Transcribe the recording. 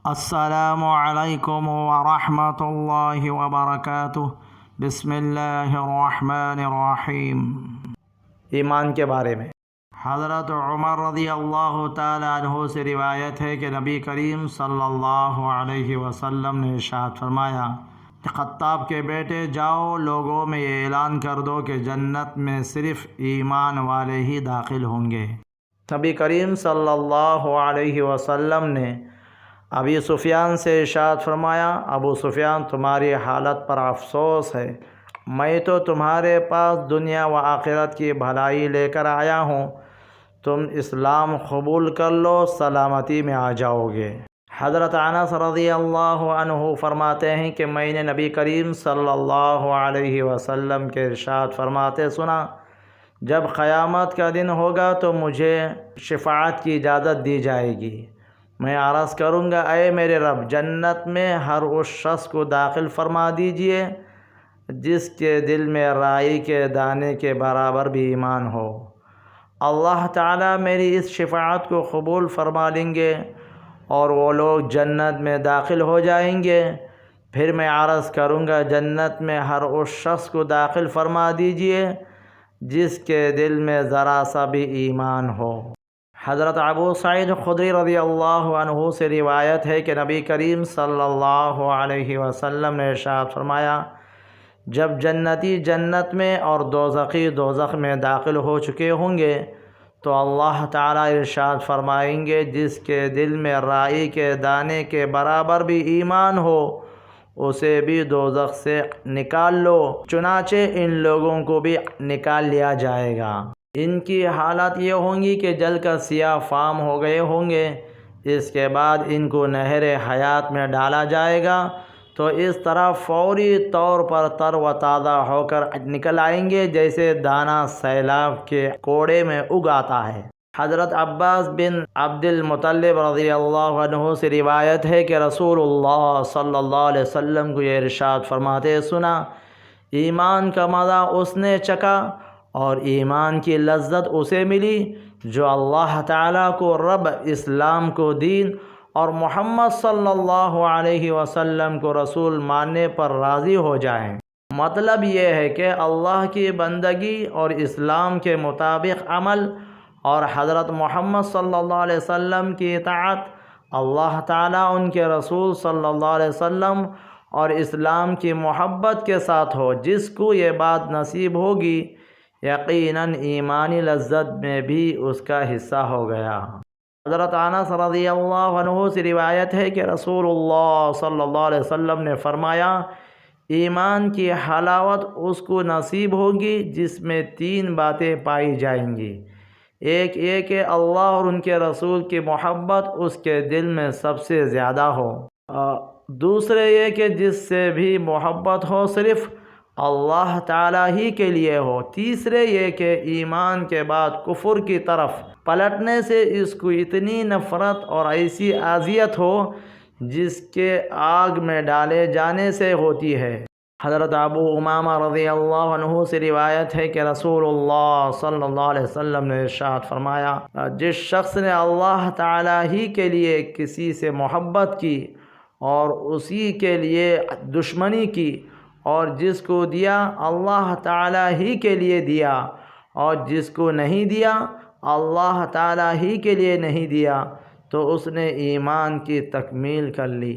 السلام علیکم ورحمۃ اللہ وبرکاتہ۔ بسم اللہ الرحمن الرحیم۔ ایمان کے بارے میں حضرت عمر رضی اللہ تعالی عنہ سے روایت ہے کہ نبی کریم صلی اللہ علیہ وسلم نے ارشاد فرمایا کہ خطاب کے بیٹے جاؤ لوگوں میں یہ اعلان کر دو کہ جنت میں صرف ایمان والے ہی داخل ہوں گے۔ نبی کریم صلی اللہ علیہ وسلم نے ابی سفیان سے ارشاد فرمایا، ابو سفیان تمہاری حالت پر افسوس ہے، میں تو تمہارے پاس دنیا و آخرت کی بھلائی لے کر آیا ہوں، تم اسلام قبول کر لو، سلامتی میں آ جاؤ گے۔ حضرت انس رضی اللہ عنہ فرماتے ہیں کہ میں نے نبی کریم صلی اللہ علیہ وسلم کے ارشاد فرماتے سنا، جب قیامت کا دن ہوگا تو مجھے شفاعت کی اجازت دی جائے گی، میں عرض کروں گا اے میرے رب، جنت میں ہر اس شخص کو داخل فرما دیجئے جس کے دل میں رائی کے دانے کے برابر بھی ایمان ہو۔ اللہ تعالیٰ میری اس شفاعت کو قبول فرما لیں گے اور وہ لوگ جنت میں داخل ہو جائیں گے۔ پھر میں عرض کروں گا جنت میں ہر اس شخص کو داخل فرما دیجئے جس کے دل میں ذرا سا بھی ایمان ہو۔ حضرت ابو سعید خدری رضی اللہ عنہ سے روایت ہے کہ نبی کریم صلی اللہ علیہ وسلم نے ارشاد فرمایا، جب جنتی جنت میں اور دوزخی دوزخ میں داخل ہو چکے ہوں گے تو اللہ تعالیٰ ارشاد فرمائیں گے جس کے دل میں رائی کے دانے کے برابر بھی ایمان ہو اسے بھی دوزخ سے نکال لو۔ چنانچہ ان لوگوں کو بھی نکال لیا جائے گا۔ ان کی حالت یہ ہوں گی کہ جل کر سیاہ فام ہو گئے ہوں گے، اس کے بعد ان کو نہر حیات میں ڈالا جائے گا تو اس طرح فوری طور پر تر و تازہ ہو کر نکل آئیں گے جیسے دانہ سیلاب کے کوڑے میں اگ آتا ہے۔ حضرت عباس بن عبد المطلب رضی اللہ عنہ سے روایت ہے کہ رسول اللہ صلی اللہ علیہ وسلم کو یہ ارشاد فرماتے سنا، ایمان کا مزہ اس نے چکھا اور ایمان کی لذت اسے ملی جو اللہ تعالیٰ کو رب، اسلام کو دین اور محمد صلی اللہ علیہ وسلم کو رسول ماننے پر راضی ہو جائیں۔ مطلب یہ ہے کہ اللہ کی بندگی اور اسلام کے مطابق عمل اور حضرت محمد صلی اللہ علیہ وسلم کی اطاعت، اللہ تعالیٰ ان کے رسول صلی اللہ علیہ وسلم اور اسلام کی محبت کے ساتھ ہو۔ جس کو یہ بات نصیب ہوگی یقیناً ایمانی لذت میں بھی اس کا حصہ ہو گیا۔ حضرت انس رضی اللہ عنہ سے روایت ہے کہ رسول اللہ صلی اللہ علیہ وسلم نے فرمایا، ایمان کی حلاوت اس کو نصیب ہوگی جس میں تین باتیں پائی جائیں گی۔ ایک یہ کہ اللہ اور ان کے رسول کی محبت اس کے دل میں سب سے زیادہ ہو، دوسرے یہ کہ جس سے بھی محبت ہو صرف اللہ تعالیٰ ہی کے لیے ہو، تیسرے یہ کہ ایمان کے بعد کفر کی طرف پلٹنے سے اس کو اتنی نفرت اور ایسی اذیت ہو جس کے آگ میں ڈالے جانے سے ہوتی ہے۔ حضرت ابو امامہ رضی اللہ عنہ سے روایت ہے کہ رسول اللہ صلی اللہ علیہ وسلم نے ارشاد فرمایا، جس شخص نے اللہ تعالیٰ ہی کے لیے کسی سے محبت کی اور اسی کے لیے دشمنی کی اور جس کو دیا اللہ تعالیٰ ہی کے لیے دیا اور جس کو نہیں دیا اللہ تعالیٰ ہی کے لیے نہیں دیا تو اس نے ایمان کی تکمیل کر لی۔